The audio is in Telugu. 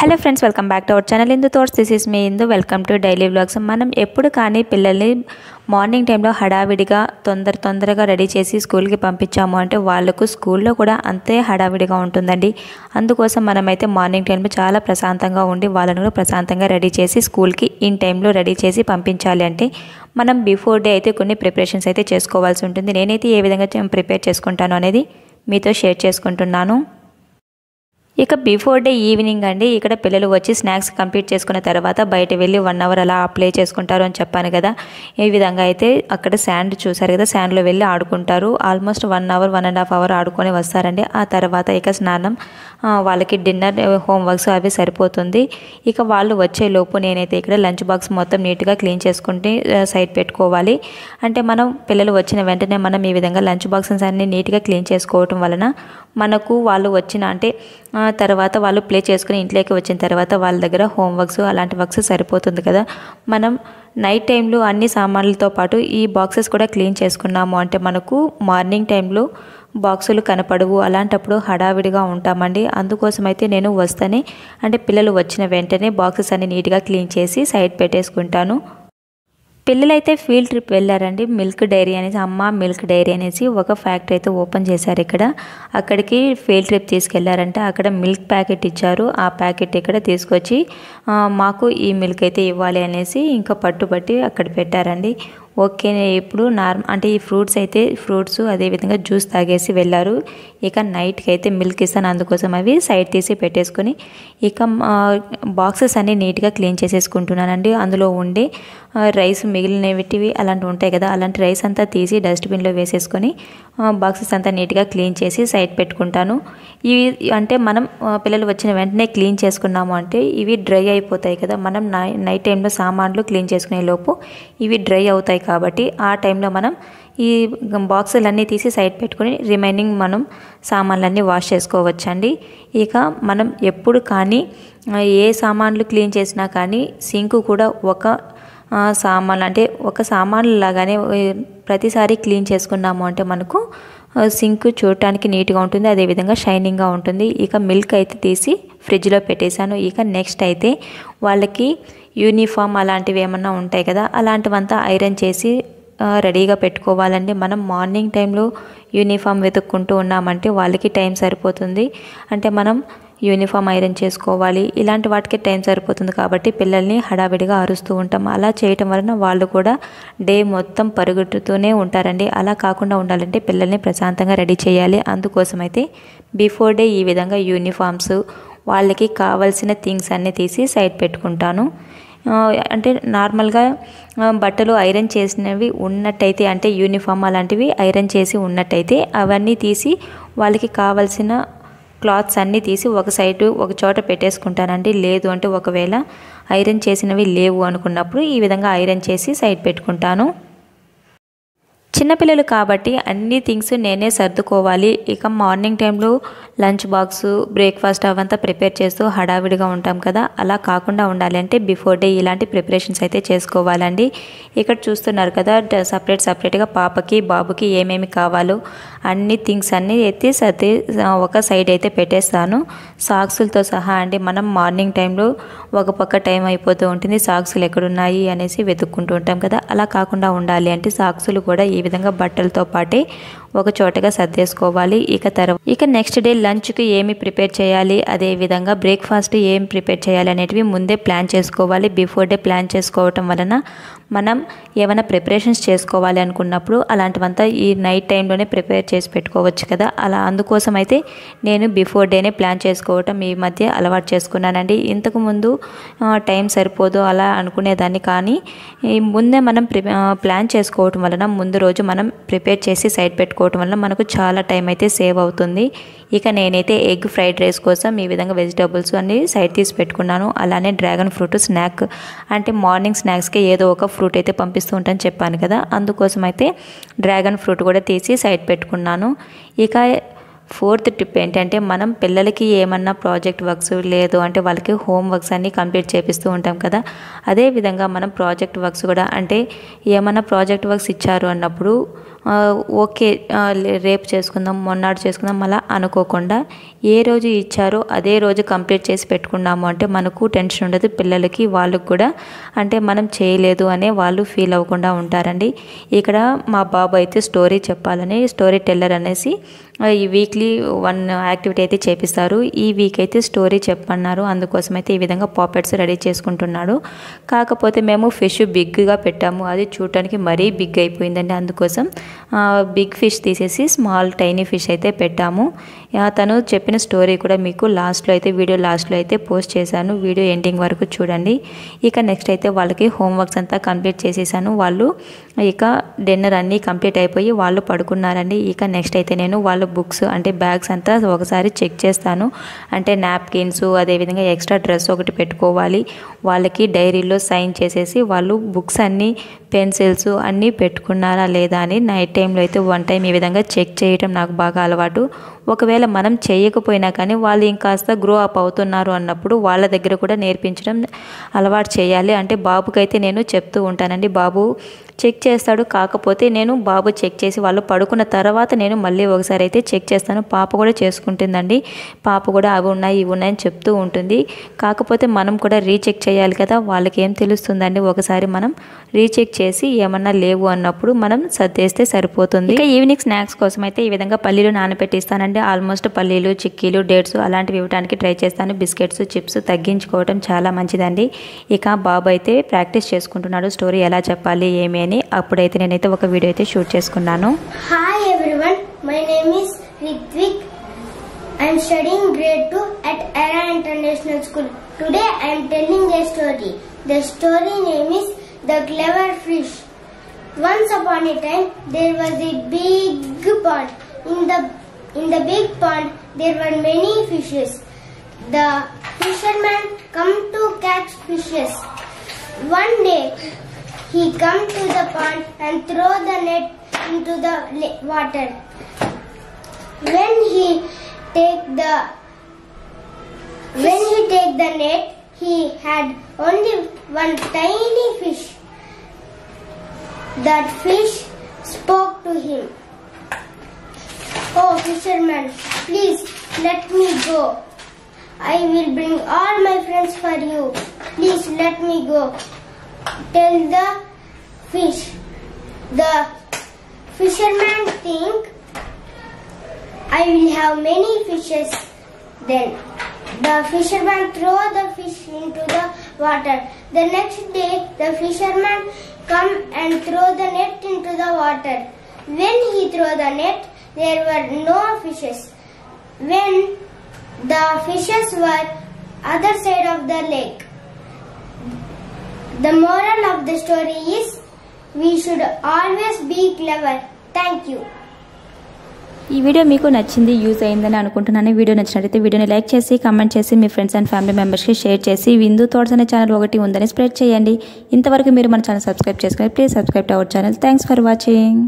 Hello friends, welcome back to our channel Indu thoughts. This is me Indu. Welcome to daily vlogs. మనం ఎప్పుడు కానీ పిల్లల్ని మార్నింగ్ టైంలో హడావిడిగా తొందరగా రెడీ చేసి స్కూల్కి పంపించాము అంటే వాళ్ళకు స్కూల్లో కూడా అంతే హడావిడిగా ఉంటుందండి. అందుకోసం మనమైతే మార్నింగ్ టైంలో చాలా ప్రశాంతంగా ఉండి వాళ్ళను కూడా ప్రశాంతంగా రెడీ చేసి స్కూల్కి ఇన్ టైంలో రెడీ చేసి పంపించాలి అంటే మనం బిఫోర్ డే అయితే కొన్ని ప్రిపరేషన్స్ అయితే చేసుకోవాల్సి ఉంటుంది. నేనైతే ఏ విధంగా ప్రిపేర్ చేసుకుంటాను అనేది మీతో షేర్ చేసుకుంటున్నాను. ఇక బిఫోర్ డే ఈవినింగ్ అండి, ఇక్కడ పిల్లలు వచ్చి స్నాక్స్ కంప్లీట్ చేసుకున్న తర్వాత బయట వెళ్ళి 1 అవర్ అలా ప్లే చేసుకుంటారు అని చెప్పాను కదా. ఈ విధంగా అయితే అక్కడ శాండ్ చూసారు కదా, శాండ్లో వెళ్ళి ఆడుకుంటారు. ఆల్మోస్ట్ 1 అవర్ 1.5 అవర్ ఆడుకొని వస్తారండి. ఆ తర్వాత ఇక స్నానం, వాళ్ళకి డిన్నర్, హోంవర్క్స్ అవి సరిపోతుంది. ఇక వాళ్ళు వచ్చేలోపు నేనైతే ఇక్కడ లంచ్ బాక్స్ మొత్తం నీట్గా క్లీన్ చేసుకుంటే సైడ్ పెట్టుకోవాలి. అంటే మనం పిల్లలు వచ్చిన వెంటనే మనం ఈ విధంగా లంచ్ బాక్సెస్ అన్ని నీట్గా క్లీన్ చేసుకోవటం వలన మనకు వాళ్ళు వచ్చిన అంటే తర్వాత వాళ్ళు ప్లే చేసుకుని ఇంట్లోకి వచ్చిన తర్వాత వాళ్ళ దగ్గర హోంవర్క్స్ అలాంటి వర్క్స్ సరిపోతుంది కదా. మనం నైట్ టైంలో అన్ని సామాన్లతో పాటు ఈ బాక్సెస్ కూడా క్లీన్ చేసుకున్నాము అంటే మనకు మార్నింగ్ టైంలో బాక్సులు కనపడవు. అలాంటప్పుడు హడావిడిగా ఉంటామండి. అందుకోసం అయితే నేను వస్తేనే అంటే పిల్లలు వచ్చిన వెంటనే బాక్సెస్ అన్ని నీట్గా క్లీన్ చేసి సైడ్ పెట్టేసుకుంటాను. పిల్లలైతే ఫీల్డ్ ట్రిప్ వెళ్ళారండి. మిల్క్ డైరీ అనేసి, అమ్మ మిల్క్ డైరీ అనేసి ఒక ఫ్యాక్టరీ అయితే ఓపెన్ చేశారు ఇక్కడ. అక్కడికి ఫీల్డ్ ట్రిప్ తీసుకెళ్లారంటే అక్కడ మిల్క్ ప్యాకెట్ ఇచ్చారు. ఆ ప్యాకెట్ ఇక్కడ తీసుకొచ్చి మాకు ఈ మిల్క్ అయితే ఇవ్వాలి అనేసి ఇంకా పట్టుబట్టి అక్కడ పెట్టారండి. ఓకే, ఇప్పుడు అంటే ఈ ఫ్రూట్స్ అదేవిధంగా జ్యూస్ తాగేసి వెళ్ళారు. ఇక నైట్కి అయితే మిల్క్ ఇస్తాను, అందుకోసం అవి సైడ్ తీసి పెట్టేసుకొని ఇక బాక్సెస్ అన్నీ నీట్గా క్లీన్ చేసేసుకుంటున్నానండి. అందులో ఉండే రైస్ మిగిలినవి అలాంటివి ఉంటాయి కదా, అలాంటి రైస్ అంతా తీసి డస్ట్బిన్లో వేసేసుకొని బాక్సెస్ అంతా నీట్గా క్లీన్ చేసి సైడ్ పెట్టుకుంటాను. ఇవి అంటే మనం పిల్లలు వచ్చిన వెంటనే క్లీన్ చేసుకున్నాము అంటే ఇవి డ్రై అయిపోతాయి కదా. మనం నైట్ టైంలో సామాన్లు క్లీన్ చేసుకునే లోపు ఇవి డ్రై అవుతాయి కాబట్టి ఆ టైంలో మనం ఈ బాక్సులన్నీ తీసి సైడ్ పెట్టుకొని రిమైనింగ్ మనం సామాన్లన్నీ వాష్ చేసుకోవచ్చండి. ఇక మనం ఎప్పుడు కానీ ఏ సామాన్లు క్లీన్ చేసినా కానీ సింక్ కూడా ఒక సామాన్లు లాగానే ప్రతిసారి క్లీన్ చేసుకున్నాము అంటే మనకు సింక్ చూడటానికి నీట్గా ఉంటుంది, అదేవిధంగా షైనింగ్గా ఉంటుంది. ఇక మిల్క్ అయితే తీసి ఫ్రిడ్జ్లో పెట్టేశాను. ఇక నెక్స్ట్ అయితే వాళ్ళకి యూనిఫామ్ అలాంటివి ఏమన్నా ఉంటాయి కదా, అలాంటివంతా ఐరన్ చేసి రెడీగా పెట్టుకోవాలండి. మనం మార్నింగ్ టైంలో యూనిఫామ్ వెతుక్కుంటూ ఉన్నామంటే వాళ్ళకి టైం సరిపోతుంది. అంటే మనం యూనిఫామ్ ఐరన్ చేసుకోవాలి, ఇలాంటి వాటికి టైం సరిపోతుంది కాబట్టి పిల్లల్ని హడావిడిగా అరుస్తూ ఉంటాం. అలా చేయటం వలన వాళ్ళు కూడా డే మొత్తం పరుగుతూనే ఉంటారండి. అలా కాకుండా ఉండాలంటే పిల్లల్ని ప్రశాంతంగా రెడీ చేయాలి. అందుకోసమైతే బిఫోర్ డే ఈ విధంగా యూనిఫామ్స్, వాళ్ళకి కావాల్సిన థింగ్స్ అన్నీ తీసి సైడ్ పెట్టుకుంటాను. అంటే నార్మల్గా బట్టలు ఐరన్ చేసినవి ఉన్నట్టయితే అంటే యూనిఫామ్ అలాంటివి ఐరన్ చేసి ఉన్నట్టయితే అవన్నీ తీసి వాళ్ళకి కావాల్సిన క్లాత్స్ అన్నీ తీసి ఒక చోట పెట్టేసుకుంటానండి. లేదు అంటే ఒకవేళ ఐరన్ చేసినవి లేవు అనుకున్నప్పుడు ఈ విధంగా ఐరన్ చేసి సైడ్ పెట్టుకుంటాను. చిన్నపిల్లలు కాబట్టి అన్ని థింగ్స్ నేనే సర్దుకోవాలి. ఇక మార్నింగ్ టైంలో లంచ్ బాక్స్, బ్రేక్ఫాస్ట్ అవంతా ప్రిపేర్ చేస్తూ హడావిడిగా ఉంటాం కదా. అలా కాకుండా ఉండాలి అంటే బిఫోర్ డే ఇలాంటి ప్రిపరేషన్స్ అయితే చేసుకోవాలండి. ఇక్కడ చూస్తున్నారు కదా, సపరేట్గా పాపకి బాబుకి ఏమేమి కావాలో అన్ని థింగ్స్ అన్నీ ఎత్తి ఒక సైడ్ అయితే పెట్టేస్తాను. సాక్సులతో సహా అండి. మనం మార్నింగ్ టైంలో ఒక పక్క టైం అయిపోతూ ఉంటుంది, సాక్సులు ఎక్కడున్నాయి అనేసి వెతుక్కుంటూ ఉంటాం కదా. అలా కాకుండా ఉండాలి అంటే సాక్సులు కూడా ఈ విధంగా బట్టలతో పాటే ఒక చోటగా సర్దేసుకోవాలి. ఇక నెక్స్ట్ డే లంచ్కి ఏమి ప్రిపేర్ చేయాలి, అదే విధంగా బ్రేక్ఫాస్ట్ ఏం ప్రిపేర్ చేయాలి అనేటివి ముందే ప్లాన్ చేసుకోవాలి. బిఫోర్ డే ప్లాన్ చేసుకోవటం వలన మనం ఏమైనా ప్రిపరేషన్స్ చేసుకోవాలి అనుకున్నప్పుడు అలాంటివంతా ఈ నైట్ టైంలోనే ప్రిపేర్ చేసి పెట్టుకోవచ్చు కదా. అందుకోసం అయితే నేను బిఫోర్ డేనే ప్లాన్ చేసుకోవటం ఈ మధ్య అలవాటు చేసుకున్నానండి. ఇంతకుముందు టైం సరిపోదు అలా అనుకునేదాన్ని, కానీ ముందే మనం ప్లాన్ చేసుకోవటం వలన ముందు రోజు మనం ప్రిపేర్ చేసి సైడ్ పెట్టుకోవటం వలన మనకు చాలా టైం అయితే సేవ్ అవుతుంది. ఇక నేనైతే ఎగ్ ఫ్రైడ్ రైస్ కోసం ఈ విధంగా వెజిటబుల్స్ అన్ని సైడ్ తీసి పెట్టుకున్నాను. అలానే డ్రాగన్ ఫ్రూట్ స్నాక్ అంటే మార్నింగ్ స్నాక్స్కి ఏదో ఒక ఫ్రూట్ అయితే పంపిస్తూ ఉంటాను చెప్పాను కదా, అందుకోసం అయితే డ్రాగన్ ఫ్రూట్ కూడా తీసి సైడ్ పెట్టుకున్నాను. ఇక 4th టిప్ ఏంటంటే మనం పిల్లలకి ఏమన్నా ప్రాజెక్ట్ వర్క్స్ లేదు అంటే వాళ్ళకి హోమ్ వర్క్స్ అన్నీ కంప్లీట్ చేపిస్తూ ఉంటాం కదా. అదేవిధంగా మనం ప్రాజెక్ట్ వర్క్స్ కూడా అంటే ఏమన్నా ప్రాజెక్ట్ వర్క్స్ ఇచ్చారు అన్నప్పుడు ఓకే రేపు చేసుకుందాం, మొన్నాడు చేసుకుందాం అలా అనుకోకుండా ఏ రోజు ఇచ్చారో అదే రోజు కంప్లీట్ చేసి పెట్టుకున్నాము అంటే మనకు టెన్షన్ ఉండదు, పిల్లలకి వాళ్ళకు కూడా అంటే మనం చేయలేదు అనే వాళ్ళు ఫీల్ అవ్వకుండా ఉంటారండి. ఇక్కడ మా బాబు అయితే స్టోరీ చెప్పాలని స్టోరీ టెల్లర్ అనేసి ఈ వీక్లీ 1 యాక్టివిటీ అయితే చేపిస్తారు. ఈ వీక్ అయితే స్టోరీ చెప్పన్నారు. అందుకోసం అయితే ఈ విధంగా పాపెట్స్ రెడీ చేసుకుంటున్నాడు. కాకపోతే మేము ఫిష్ బిగ్గా పెట్టాము, అది చూడటానికి మరీ బిగ్ అయిపోయిందండి. అందుకోసం బిగ్ ఫిష్ తీసేసి స్మాల్ టైనీ ఫిష్ అయితే పెట్టాము. తను చెప్పిన స్టోరీ కూడా మీకు లాస్ట్లో అయితే వీడియో లాస్ట్లో అయితే పోస్ట్ చేశాను, వీడియో ఎండింగ్ వరకు చూడండి. ఇక నెక్స్ట్ అయితే వాళ్ళకి హోంవర్క్స్ అంతా కంప్లీట్ చేసేసాను. వాళ్ళు ఇక డిన్నర్ అన్నీ కంప్లీట్ అయిపోయి వాళ్ళు పడుకున్నారండి. ఇక నెక్స్ట్ అయితే నేను వాళ్ళ బుక్స్ అంటే బ్యాగ్స్ అంతా ఒకసారి చెక్ చేస్తాను. అంటే నాప్కిన్స్, అదేవిధంగా ఎక్స్ట్రా డ్రెస్ ఒకటి పెట్టుకోవాలి. వాళ్ళకి డైరీలో సైన్ చేసేసి వాళ్ళు బుక్స్ అన్నీ, పెన్సిల్స్ అన్నీ పెట్టుకున్నారా లేదా అని నైట్ టైంలో అయితే 1 టైం ఈ విధంగా చెక్ చేయటం నాకు బాగా అలవాటు. ఒకవేళ మనం చేయకపోయినా కానీ వాళ్ళు ఇంకాస్త గ్రో అప్ అవుతున్నారు అన్నప్పుడు వాళ్ళ దగ్గర కూడా నేర్పించడం అలవాటు చేయాలి. అంటే బాబుకైతే నేను చెప్తూ ఉంటానండి, బాబు చెక్ చేస్తాడు. కాకపోతే నేను బాబు చెక్ చేసి వాళ్ళు పడుకున్న తర్వాత నేను మళ్ళీ ఒకసారి అయితే చెక్ చేస్తాను. పాప కూడా చేసుకుంటుందండి, పాప కూడా అవి ఉన్నాయి ఇవి ఉన్నాయని చెప్తూ ఉంటుంది. కాకపోతే మనం కూడా రీచెక్ చేయాలి కదా, వాళ్ళకి ఏం తెలుస్తుందండి. ఒకసారి మనం రీచెక్ చేసి ఏమన్నా లేవు అన్నప్పుడు మనం సర్దేస్తే సరిపోతుంది. ఇక ఈవినింగ్ స్నాక్స్ కోసం అయితే ఈ విధంగా పల్లీలు నానబెట్టిస్తానండి. ఆల్మోస్ట్ పల్లీలు, చిక్కీలు, డేట్స్ అలాంటివి ఇవ్వడానికి ట్రై చేస్తాను. బిస్కెట్స్, చిప్స్ తగ్గించుకోవడం చాలా మంచిదండి. ఇక బాబు అయితే ప్రాక్టీస్ చేసుకుంటున్నాడు స్టోరీ ఎలా చెప్పాలి ఏమి అని. అప్పుడైతే నేనైతే ఒక వీడియో అయితే షూట్ చేసుకున్నాను. Hi everyone, my name is Ritvik. I am studying grade 2 at Era International School. Today I am telling a story. The story name is The Clever Fish. Once upon a time there was a big pond. In the big pond there were many fishes. The fisherman come to catch fishes. One day he come to the pond and throw the net into the water. When he take the net, he had only one tiny fish. That fish spoke to him. "Oh fisherman, please let me go. I will bring all my friends for you. Please let me go." Tell the fish. The fisherman think, "I will have many fishes then." The fisherman throw the fish into the water. The next day the fisherman come and throw the net into the water. When he throw the net, there were no fishes. When the fishes were other side of the lake. The moral of the story is we should always be clever. Thank you. ఈ వీడియో మీకు నచ్చింది, యూజ్ అయిందని అనుకుంటున్నాను. వీడియో నచ్చినట్లయితే వీడియోని లైక్ చేసి, కామెంట్ చేసి, మీ ఫ్రెండ్స్ అండ్ ఫ్యామిలీ మెంబర్స్కి షేర్ చేసి, విందు థాట్స్ అనే ఛానల్ ఒకటి ఉందని స్ప్రెడ్ చేయండి. ఇంతవరకు మీరు మన ఛానల్ సబ్స్క్రైబ్ చేసుకోండి. Please subscribe to our channel. Thanks for watching.